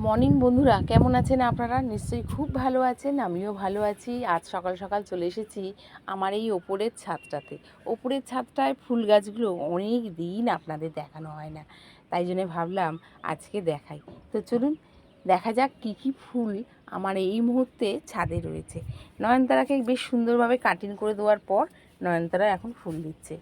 Morning বন্ধুরা, কেমন আছেন আপনারা? নিশ্চয়ই খুব ভালো আছেন, আমিও ভালো আছি। আজ সকাল সকাল চলে এসেছি আমার এই ওপরের ছাদটাতে। ওপরের ছাদটায় ফুল গাছগুলো অনেক দিন আপনাদের দেখানো হয় না, তাই জন্য ভাবলাম আজকে দেখাই। তো চলুন দেখা যাক কী কী ফুল আমার এই মুহূর্তে ছাদে রয়েছে। নয়নতারাকে বেশ সুন্দরভাবে কাটিং করে দেওয়ার পর নয়নতারা এখন ফুল দিচ্ছে।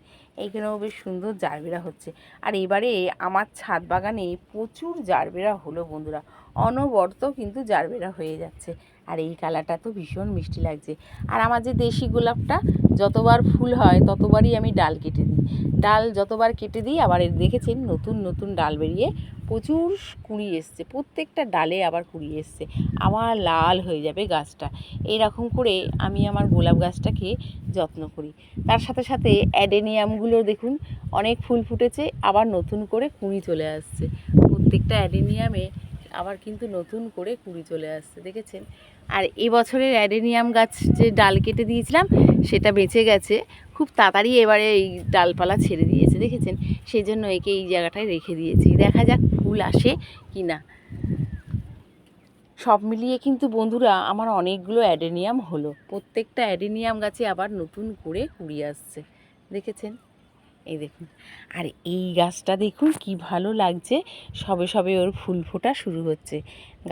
এইখানেও বেশ সুন্দর জারবেরা হচ্ছে। আর এবারে আমার ছাদ বাগানে প্রচুর জারবেরা হলো বন্ধুরা, অনবরত কিন্তু জারবেরা হয়ে যাচ্ছে। আর এই কালারটা তো ভীষণ মিষ্টি লাগছে। আর আমার যে দেশি গোলাপটা যতবার ফুল হয় ততবারই আমি ডাল কেটে দিই। ডাল যতবার কেটে দিই আবার দেখেছেন নতুন নতুন ডাল বেরিয়ে প্রচুর কুঁড়ি এসছে, প্রত্যেকটা ডালে আবার কুঁড়ি এসছে, আবার লাল হয়ে যাবে গাছটা। এইরকম করে আমি আমার গোলাপ গাছটাকে যত্ন করি। তার সাথে সাথে অ্যাডেনিয়ামগুলো দেখুন অনেক ফুল ফুটেছে, আবার নতুন করে কুঁড়ি চলে আসছে। প্রত্যেকটা অ্যাডেনিয়ামে আবার কিন্তু নতুন করে কুঁড়ি চলে আসছে, দেখেছেন। আর এবছরের অ্যাডেনিয়াম গাছ যে ডাল কেটে দিয়েছিলাম সেটা বেঁচে গেছে, খুব তাড়াতাড়ি এবারে এই ডালপালা ছেড়ে দিয়েছে, দেখেছেন। সেই জন্য একে এই জায়গাটায় রেখে দিয়েছি, দেখা যাক ফুল আসে কি না। সব মিলিয়ে কিন্তু বন্ধুরা আমার অনেকগুলো অ্যাডেনিয়াম হলো, প্রত্যেকটা অ্যাডেনিয়াম গাছে আবার নতুন করে কুঁড়ি আসছে, দেখেছেন। এই দেখুন, আর এই গাছটা দেখুন কি ভালো লাগছে, সবে সবে ওর ফুল ফোটা শুরু হচ্ছে।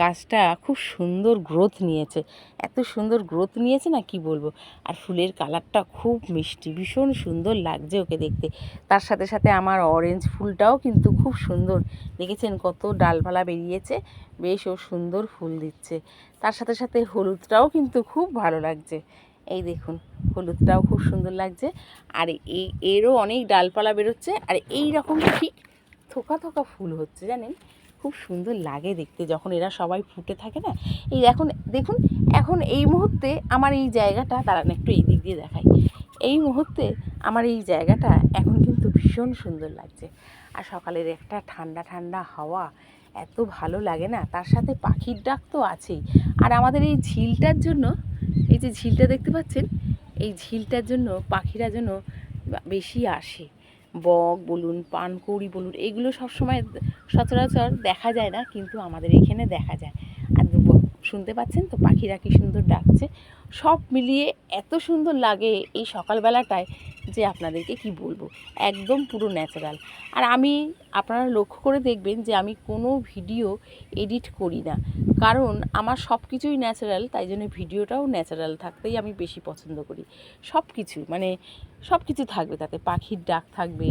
গাছটা খুব সুন্দর গ্রোথ নিয়েছে, এত সুন্দর গ্রোথ নিয়েছে না কি বলবো। আর ফুলের কালারটা খুব মিষ্টি, ভীষণ সুন্দর লাগছে ওকে দেখতে। তার সাথে সাথে আমার অরেঞ্জ ফুলটাও কিন্তু খুব সুন্দর, দেখেছেন কত ডালপালা বেরিয়েছে, বেশ ও সুন্দর ফুল দিচ্ছে। তার সাথে সাথে হলুদটাও কিন্তু খুব ভালো লাগছে, এই দেখুন হলুদটাও খুব সুন্দর লাগছে। আর এরও অনেক ডালপালা বেরোচ্ছে, আর এই রকম ঠিক থোকা থোকা ফুল হচ্ছে, জানেন। খুব সুন্দর লাগে দেখতে যখন এরা সবাই ফুটে থাকে না। এই এখন দেখুন, এখন এই মুহূর্তে আমার এই জায়গাটা, দাঁড়ান একটু এই দিক দিয়ে দেখাই। এই মুহূর্তে আমার এই জায়গাটা এখন কিন্তু ভীষণ সুন্দর লাগছে। আর সকালের একটা ঠান্ডা ঠান্ডা হাওয়া এত ভালো লাগে না, তার সাথে পাখির ডাক তো আছেই। আর আমাদের এই ঝিলটার জন্য, এই যে ঝিলটা দেখতে পাচ্ছেন, এই ঝিলটার জন্য পাখিরা যেন বেশি আসে। বক বলুন, পানকৌড়ি বলুন, এগুলো সবসময় সচরাচর দেখা যায় না, কিন্তু আমাদের এখানে দেখা যায়। আর শুনতে পাচ্ছেন তো পাখিরা কী সুন্দর ডাকছে। সব মিলিয়ে এত সুন্দর লাগে এই সকালবেলাটায় যে আপনাদেরকে কি বলবো, একদম পুরো ন্যাচারাল। আর আমি, আপনারা লক্ষ্য করে দেখবেন যে আমি কোনো ভিডিও এডিট করি না, কারণ আমার সব কিছুই ন্যাচারাল, তাই জন্য ভিডিওটাও ন্যাচারাল থাকতেই আমি বেশি পছন্দ করি। সব কিছু মানে সব কিছু থাকবে, তাতে পাখির ডাক থাকবে,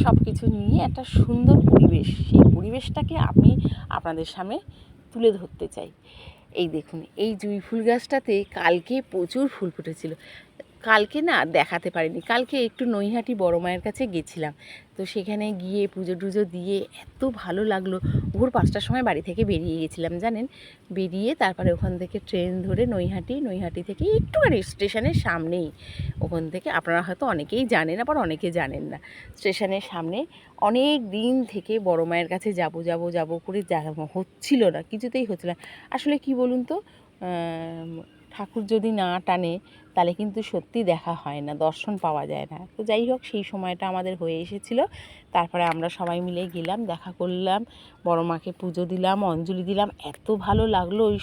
সব কিছু নিয়ে একটা সুন্দর পরিবেশ, সেই পরিবেশটাকে আমি আপনাদের সামনে তুলে ধরতে চাই। এই দেখুন, এই জুঁই ফুল গাছটাতে কালকে প্রচুর ফুল ফুটেছিল। কালকে না দেখাতে পারিনি, কালকে একটু নৈহাটি বড় মায়ের কাছে গেছিলাম, তো সেখানে গিয়ে পুজো টুজো দিয়ে এত ভালো লাগলো। ভোর 5টার সময় বাড়ি থেকে বেরিয়ে গেছিলাম জানেন, বেরিয়ে তারপরে ওখান থেকে ট্রেন ধরে নৈহাটি থেকে একটুখানি স্টেশনের সামনেই, ওখান থেকে আপনারা হয়তো অনেকেই জানেন, আবার অনেকে জানেন না, স্টেশনের সামনে অনেক দিন থেকে বড় মায়ের কাছে যাব করে হচ্ছিল না, কিছুতেই হচ্ছিল না। আসলে কি বলুন তো, ঠাকুর যদি না টানে তাহলে কিন্তু সত্যি দেখা হয় না, দর্শন পাওয়া যায় না। তো যাই হোক, সেই সময়টা আমাদের হয়ে এসেছিলো। তারপরে আমরা সবাই মিলে গেলাম, দেখা করলাম, বড় মাকে পুজো দিলাম, অঞ্জলি দিলাম। এত ভালো লাগলো ওই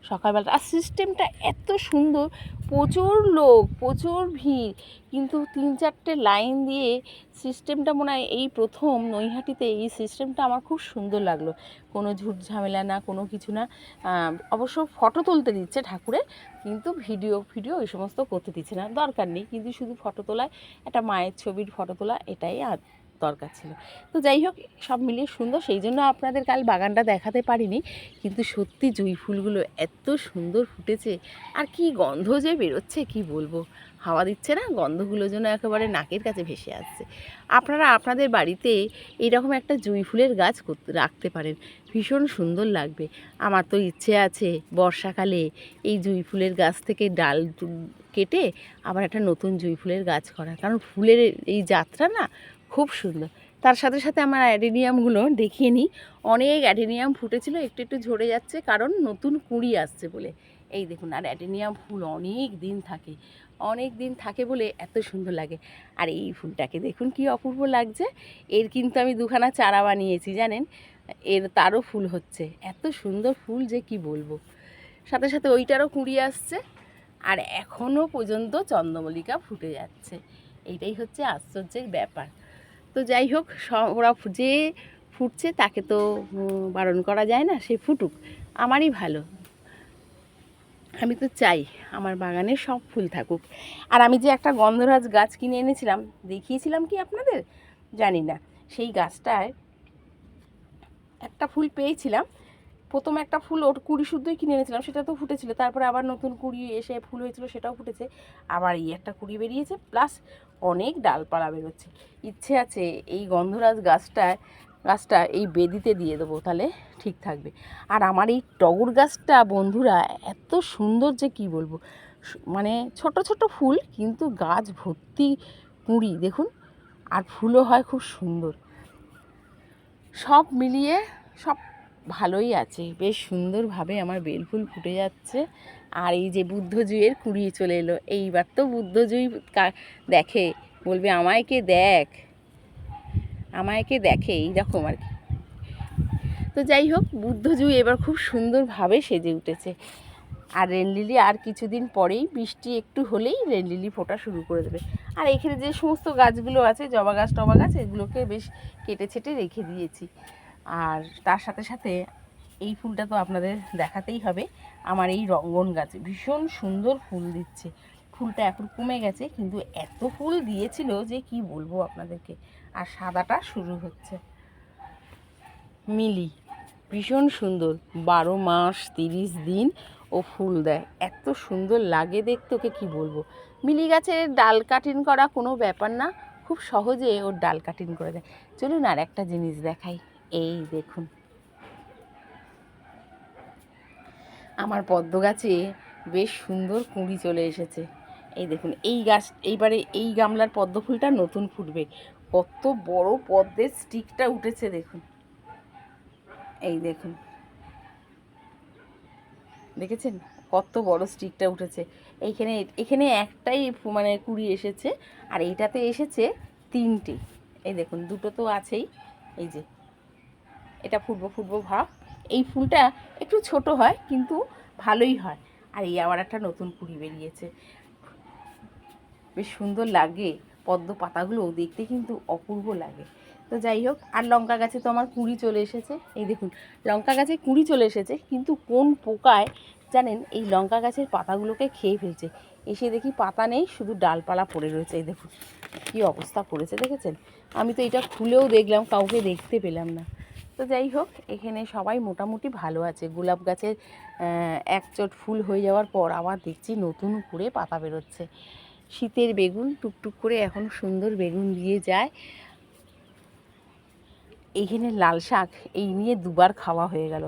সকালবেলাটা, আর সিস্টেমটা এত সুন্দর, প্রচুর লোক, প্রচুর ভিড়, কিন্তু 3-4টে লাইন দিয়ে সিস্টেমটা মনে হয় এই প্রথম নৈহাটিতে এই সিস্টেমটা আমার খুব সুন্দর লাগলো। কোনো ঝুট ঝামেলা না, কোনো কিছু না। অবশ্য ফটো তুলতে দিচ্ছে ঠাকুরের, কিন্তু ভিডিও এই সমস্ত করতে দিচ্ছে না, দরকার নেই, কিন্তু শুধু ফটো তোলায়, একটা মায়ের ছবির ফটো তোলা, এটাই আর দরকার ছিল। তো যাই হোক, সব মিলিয়ে সুন্দর, সেই জন্য আপনাদের কাল বাগানটা দেখাতে পারিনি, কিন্তু সত্যি জুঁই ফুলগুলো এত সুন্দর ফুটেছে, আর কি গন্ধ যে বেরোচ্ছে কি বলবো। হাওয়া দিচ্ছে না, গন্ধগুলো যেন একেবারে নাকের কাছে ভেসে আসছে। আপনারা আপনাদের বাড়িতে এইরকম একটা জুঁই ফুলের গাছ রাখতে পারেন, ভীষণ সুন্দর লাগবে। আমার তো ইচ্ছে আছে বর্ষাকালে এই জুঁই ফুলের গাছ থেকে ডাল কেটে আবার একটা নতুন জুঁই ফুলের গাছ করা, কারণ ফুলের এই যাত্রা না খুব সুন্দর। তার সাথে সাথে আমার অ্যাডেনিয়ামগুলো দেখিয়ে নিই, অনেক অ্যাডেনিয়াম ফুটেছিল, একটু একটু ঝরে যাচ্ছে, কারণ নতুন কুঁড়ি আসছে বলে। এই দেখুন, আর অ্যাডেনিয়াম ফুল অনেক দিন থাকে বলে এত সুন্দর লাগে। আর এই ফুলটাকে দেখুন কি অপূর্ব লাগছে, এর কিন্তু আমি 2খানা চারা বানিয়েছি জানেন। তারও ফুল হচ্ছে, এত সুন্দর ফুল যে কি বলবো। সাথে সাথে ওইটারও কুঁড়ি আসছে, আর এখনও পর্যন্ত চন্দ্রমল্লিকা ফুটে যাচ্ছে। এইটাই হচ্ছে আশ্চর্যের ব্যাপার। তো যাই হোক, ওরা যে ফুটছে তাকে তো বারণ করা যায় না, সে ফুটুক, আমারই ভালো। আমি তো চাই আমার বাগানে সব ফুল থাকুক। আর আমি যে একটা গন্ধরাজ গাছ কিনে এনেছিলাম, দেখিয়েছিলাম কি আপনাদের জানি না, সেই গাছটায় একটা ফুল পেয়েছিলাম। প্রথম একটা ফুল ওর কুড়ি শুদ্ধই কিনে এনেছিলাম, সেটা তো ফুটেছিল, তারপরে আবার নতুন কুড়ি এসে ফুল হয়েছিল, সেটাও ফুটেছে, আবার এই একটা কুড়ি বেরিয়েছে, প্লাস অনেক ডালপালা বেরোচ্ছে। ইচ্ছে আছে এই গন্ধরাজ গাছটা এই বেদিতে দিয়ে দেবো, তাহলে ঠিক থাকবে। আর আমার এই টগর গাছটা বন্ধুরা এত সুন্দর যে কি বলবো, মানে ছোট ছোট ফুল কিন্তু গাছ ভর্তি কুঁড়ি দেখুন, আর ফুলও হয় খুব সুন্দর। সব মিলিয়ে সব ভালোই আছে, বেশ সুন্দরভাবে আমার বেলফুল ফুটে যাচ্ছে। আর এই যে বুদ্ধজুইয়ের কুঁড়ি চলে এলো, এইবার তো বুদ্ধজুই দেখে বলবে আমায়কে দেখে এইরকম আর কি। তো যাই হোক, বুদ্ধজুই এবার খুব সুন্দরভাবে সেজে উঠেছে। আর রেনলিলি আর কিছুদিন পরেই বৃষ্টি একটু হলেই রেনলিলি ফোটা শুরু করে দেবে। আর এখানে যে সমস্ত গাছগুলো আছে, জবা গাছ টবা গাছ, এগুলোকে বেশ কেটে ছেটে রেখে দিয়েছি। আর তার সাথে সাথে এই ফুলটা তো আপনাদের দেখাতেই হবে, আমার এই রঙ্গন গাছে ভীষণ সুন্দর ফুল দিচ্ছে। ফুলটা এখন কমে গেছে, কিন্তু এত ফুল দিয়েছিল যে কি বলবো আপনাদেরকে। আর সাদাটা শুরু হচ্ছে। মিলি ভীষণ সুন্দর, 12 মাস 30 দিন ও ফুল দেয়, এত সুন্দর লাগে দেখতে, ওকে কী বলবো। মিলি গাছের ডাল কাটিং করা কোনো ব্যাপার না, খুব সহজে ওর ডাল কাটিং করে দেয়। চলুন আর একটা জিনিস দেখাই, এই দেখুন আমার পদ্ম গাছে বেশ সুন্দর কুঁড়ি চলে এসেছে। এই দেখুন এইবারে এই গামলার পদ্ম ফুলটা নতুন ফুটবে, কত বড় পদ্মের স্টিকটা উঠেছে দেখুন, এই দেখুন, দেখেছেন কত বড় স্টিকটা উঠেছে। এখানে একটাই মানে কুঁড়ি এসেছে, আর এইটাতে এসেছে 3টে। এই দেখুন, দুটো তো আছেই, এই যে এটা ফুটবো ভাব। এই ফুলটা একটু ছোট হয় কিন্তু ভালোই হয়। আর এই আবার একটা নতুন কুঁড়ি বেরিয়েছে, বেশ সুন্দর লাগে। পদ্ম পাতাগুলো দেখতে কিন্তু অপূর্ব লাগে। তো যাই হোক, আর লঙ্কা গাছে তো আমার কুঁড়ি চলে এসেছে। এই দেখুন, লঙ্কা গাছে কুঁড়ি চলে এসেছে, কিন্তু কোন পোকায় জানেন এই লঙ্কা গাছের পাতাগুলোকে খেয়ে ফেলছে। এসে দেখি পাতা নেই, শুধু ডালপালা পড়ে রয়েছে। এই দেখুন কী অবস্থা করেছে, দেখেছেন? আমি তো এটা খুলেও দেখলাম, কাউকে দেখতে পেলাম না। তো যাই হোক, এখানে সবাই মোটামুটি ভালো আছে। গোলাপ গাছের এক চোট ফুল হয়ে যাওয়ার পর আবার দেখছি নতুন করে পাতা বেরোচ্ছে। শীতের বেগুন টুকটুক করে এখন সুন্দর বেগুন দিয়ে যায়। এইখানে লাল শাক এই নিয়ে 2বার খাওয়া হয়ে গেল,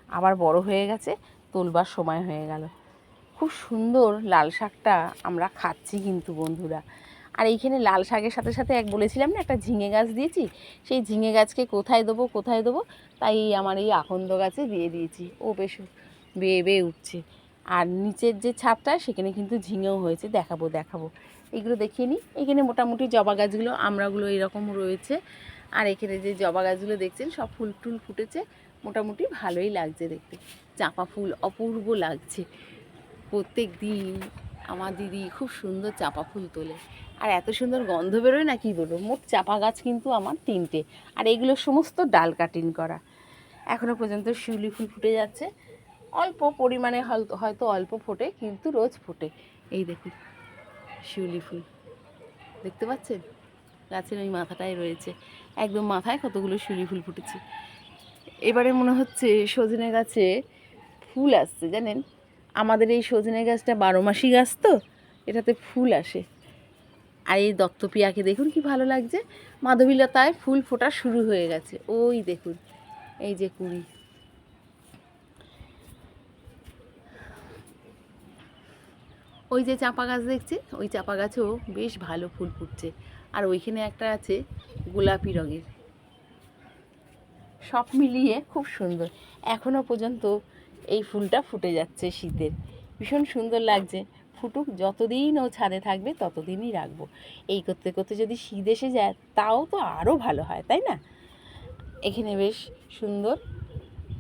আবার বড় হয়ে গেছে, তোলবার সময় হয়ে গেল। খুব সুন্দর লাল শাকটা আমরা খাচ্ছি কিন্তু বন্ধুরা। আর এইখানে লাল শাকের সাথে সাথে বলেছিলাম না একটা ঝিঙে গাছ দিয়েছি, সেই ঝিঙে গাছকে কোথায় দেবো, তাই আমার এই আকন্দ গাছে দিয়ে দিয়েছি। ও বেশ বেয়ে বেয়ে উঠছে। আর নিচের যে ছাদটা সেখানে কিন্তু ঝিঙেও হয়েছে, দেখাবো এইগুলো দেখিয়ে নিই। এখানে মোটামুটি জবা গাছগুলো আমরাগুলো এরকম রয়েছে। আর এখানে যে জবা গাছগুলো দেখছেন সব ফুল টুল ফুটেছে, মোটামুটি ভালোই লাগছে দেখতে। চাঁপা ফুল অপূর্ব লাগছে। প্রত্যেক দিন আমার দিদি খুব সুন্দর চাঁপা ফুল তোলে, আর এত সুন্দর গন্ধ বেরোয় না কি বলবো। মোট চাঁপা গাছ কিন্তু আমার 3টে, আর এগুলো সমস্ত ডাল কাটিং করা। এখনও পর্যন্ত শিউলি ফুল ফুটে যাচ্ছে, অল্প পরিমাণে, হয়তো অল্প ফোটে, কিন্তু রোজ ফোটে। এই দেখুন শিউলি ফুল, দেখতে পাচ্ছেন? গাছের ওই মাথাটায় রয়েছে, একদম মাথায় কতগুলো শিউলি ফুল ফুটেছে। এবারে মনে হচ্ছে সজনে গাছে ফুল আসছে, জানেন? আমাদের এই সজনে গাছটা 12 মাসি গাছ, তো এটাতে ফুল আসে। আর এই দত্তপিয়াকে দেখুন কি ভালো লাগছে, মাধবীলতায় ফুল ফোটা শুরু হয়ে গেছে। ওই দেখুন, এই যে কুঁড়ি। ওই যে চাঁপা গাছ দেখছি, ওই চাঁপা গাছেও বেশ ভালো ফুল ফুটছে। আর ওইখানে একটা আছে গোলাপি রঙের। সব মিলিয়ে খুব সুন্দর। এখনও পর্যন্ত এই ফুলটা ফুটে যাচ্ছে শীতের, ভীষণ সুন্দর লাগছে। ফুটুক, যতদিন ও ছাদে থাকবে ততদিনই রাখবো। এই করতে করতে যদি শীত এসে যায় তাও তো আরও ভালো হয়, তাই না? এখানে বেশ সুন্দর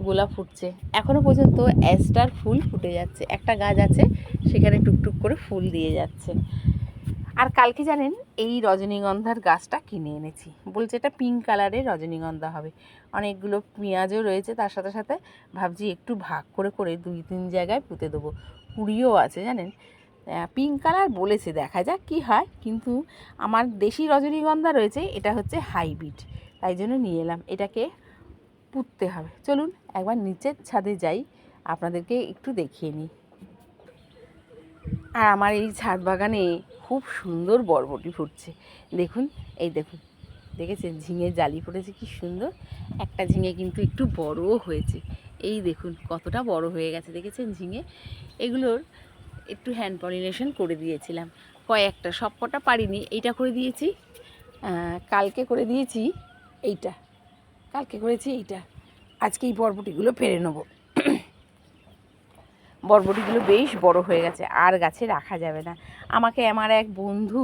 গোলাপ ফুটছে, এখনও পর্যন্ত অ্যাস্টার ফুল ফুটে যাচ্ছে। একটা গাছ আছে সেখানে টুকটুক করে ফুল দিয়ে যাচ্ছে। আর কালকে জানেন এই রজনীগন্ধার গাছটা কিনে এনেছি, বলছে এটা পিঙ্ক কালারের রজনীগন্ধা হবে। অনেকগুলো পেঁয়াজও রয়েছে তার সাথে সাথে, ভাবছি একটু ভাগ করে করে 2-3 জায়গায় পুঁতে দেবো। কুড়িও আছে জানেন, পিঙ্ক কালার বলেছে, দেখা যাক কী হয়। কিন্তু আমার দেশি রজনীগন্ধা রয়েছে, এটা হচ্ছে হাইব্রিড, তাই জন্য নিয়ে এলাম। এটাকে পুঁততে হবে। চলুন একবার নিচের ছাদে যাই, আপনাদেরকে একটু দেখিয়ে নিই। আর আমার এই ছাদ বাগানে খুব সুন্দর বরবটি ফুটছে, দেখুন, এই দেখুন, দেখেছেন ঝিঙে জালি পড়েছে কি সুন্দর। একটা ঝিঙে কিন্তু একটু বড়ও হয়েছে, এই দেখুন কতটা বড় হয়ে গেছে, দেখেছেন ঝিঙে। এগুলোর একটু হ্যান্ড পলিনেশন করে দিয়েছিলাম, কয়েকটা, সব কটা পারিনি। এইটা করে দিয়েছি, কালকে করে দিয়েছি এইটা, কালকে করেছি এইটা, আজকে এই বরবটিগুলো পেরে নেবো। বরবটিগুলো বেশ বড় হয়ে গেছে, আর গাছে রাখা যাবে না। আমাকে আমার এক বন্ধু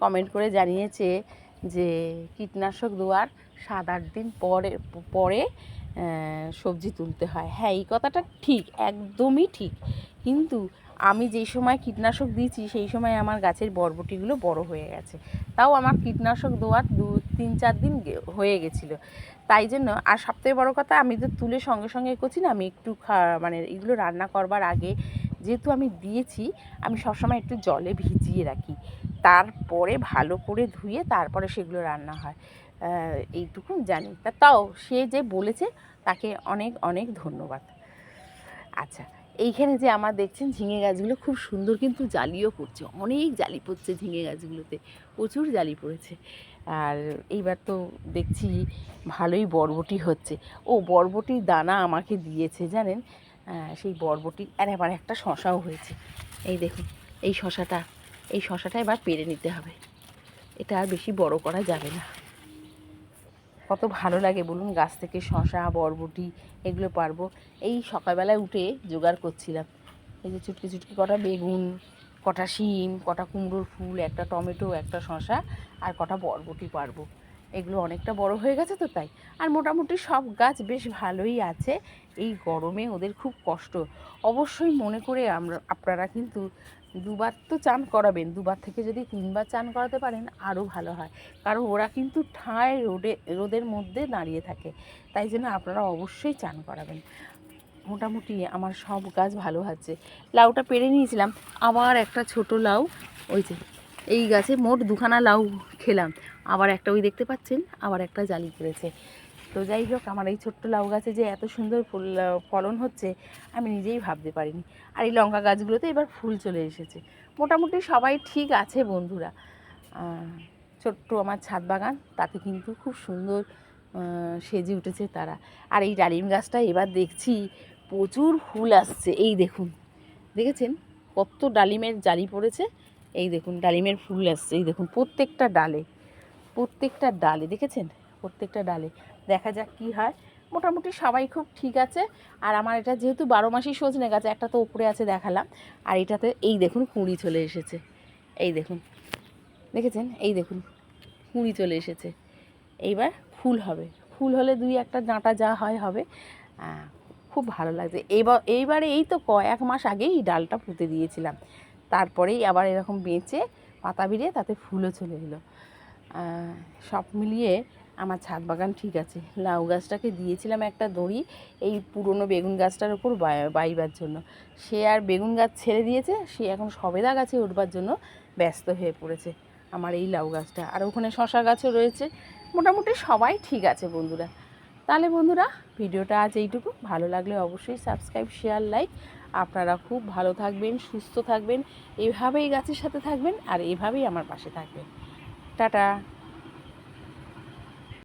কমেন্ট করে জানিয়েছে যে কীটনাশক দেওয়ার 7-8 দিন পরে পরে সবজি তুলতে হয়। হ্যাঁ, এই কথাটা ঠিক, একদমই ঠিক। কিন্তু আমি যেই সময় কীটনাশক দিয়েছি সেই সময় আমার গাছের বরবটিগুলো বড় হয়ে গেছে। তাও আমার কীটনাশক দেওয়ার 2-3-4 দিন হয়ে গেছিলো। তাই জন্য, আর সবথেকে বড় কথা, আমি তো তুলে সঙ্গে সঙ্গে করছি না, আমি একটু মানে এগুলো রান্না করবার আগে যেহেতু আমি দিয়েছি, আমি সবসময় একটু জলে ভিজিয়ে রাখি, তারপরে ভালো করে ধুয়ে তারপরে সেগুলো রান্না হয়। এইটুকু জানি। তাও সে যে বলেছে তাকে অনেক অনেক ধন্যবাদ। আচ্ছা, এইখানে যে আমার দেখছেন ঝিঙে গাছগুলো খুব সুন্দর কিন্তু জালিও পড়ছে, অনেক জালি পড়ছে ঝিঙে গাছগুলোতে, প্রচুর জালি পড়েছে। আর এইবার তো দেখছি ভালোই বরবটি হচ্ছে। ও, বরবটির দানা আমাকে দিয়েছে জানেন, সেই বরবটি। আর এবার একটা শশাও হয়েছে, এই দেখুন, এই শশাটা এবার পেরে নিতে হবে, এটা আর বেশি বড় করা যাবে না। কত ভালো লাগে বলুন, গাছ থেকে শশা বরবটি এগুলো পারবো। এই সকালবেলায় উঠে জোগাড় করছিলাম, এই যে চুটকি চুটকি কটা বেগুন, কটা শিম, কটা কুমড়োর ফুল, একটা টমেটো, একটা শশা, আর কটা বরবটি পারবো। এগুলো অনেকটা বড় হয়ে গেছে তো তাই। আর মোটামুটি সব গাছ বেশ ভালোই আছে। এই গরমে ওদের খুব কষ্ট। অবশ্যই মনে করে আপনারা কিন্তু 2বার তো চান করাবেন, 2বার থেকে যদি 3বার চান করাতে পারেন আরও ভালো হয়। কারণ ওরা কিন্তু ঠায় রোদের মধ্যে দাঁড়িয়ে থাকে, তাই জন্য আপনারা অবশ্যই চান করাবেন। মোটামুটি আমার সব গাছ ভালো হচ্ছে। লাউটা পেরে নিয়েছিলাম, আবার একটা ছোট লাউ, ওই যে এই গাছে মোট 2খানা লাউ খেলাম, আবার একটা ওই দেখতে পাচ্ছেন, আবার একটা জালি পড়েছে। তো যাই হোক, আমার এই ছোট্ট লাউ গাছে যে এত সুন্দর ফলন হচ্ছে আমি নিজেই ভাবতে পারিনি। আর এই লঙ্কা গাছগুলোতে এবার ফুল চলে এসেছে। মোটামুটি সবাই ঠিক আছে বন্ধুরা। ছোট্ট আমার ছাদ বাগান, তাতে কিন্তু খুব সুন্দর সেজে উঠেছে তারা। আর এই ডালিম গাছটা এবার দেখছি প্রচুর ফুল আসছে, এই দেখুন, দেখেছেন কত ডালিমের জালি পড়েছে, এই দেখুন ডালিমের ফুল আসছে, এই দেখুন প্রত্যেকটা ডালে দেখেছেন, প্রত্যেকটা ডালে। দেখা যাক কি হয়। মোটামুটি সবাই খুব ঠিক আছে। আর আমার এটা যেহেতু 12 মাসই সজনে গাছ, একটা তো উপরে আছে দেখালাম, আর এটাতে এই দেখুন কুঁড়ি চলে এসেছে, এই দেখুন, দেখেছেন, এই দেখুন কুঁড়ি চলে এসেছে। এইবার ফুল হবে, ফুল হলে 2-1টা ডাঁটা যা হয় হবে। খুব ভালো লাগছে। এইবারে এই তো কয়েক মাস আগেই এই ডালটা পুঁতে দিয়েছিলাম, তারপরেই আবার এরকম বেঁচে পাতা বেরিয়ে তাতে ফুলও চলে এলো। সব মিলিয়ে আমার ছাদ বাগান ঠিক আছে। লাউ গাছটাকে দিয়েছিলাম একটা দড়ি এই পুরনো বেগুন গাছটার ওপর বাইবার জন্য, সে আর বেগুন গাছ ছেড়ে দিয়েছে, সে এখন সবেদা গাছে উঠবার জন্য ব্যস্ত হয়ে পড়েছে আমার এই লাউ গাছটা। আর ওখানে শশা গাছও রয়েছে। মোটামুটি সবাই ঠিক আছে বন্ধুরা। তাহলে বন্ধুরা, ভিডিওটা আজ এইটুকু। ভালো লাগলে অবশ্যই সাবস্ক্রাইব, শেয়ার, লাইক। আপনারা খুব ভালো থাকবেন, সুস্থ থাকবেন, এভাবেই গাছের সাথে থাকবেন, আর এভাবেই আমার পাশে থাকবেন। টাটা।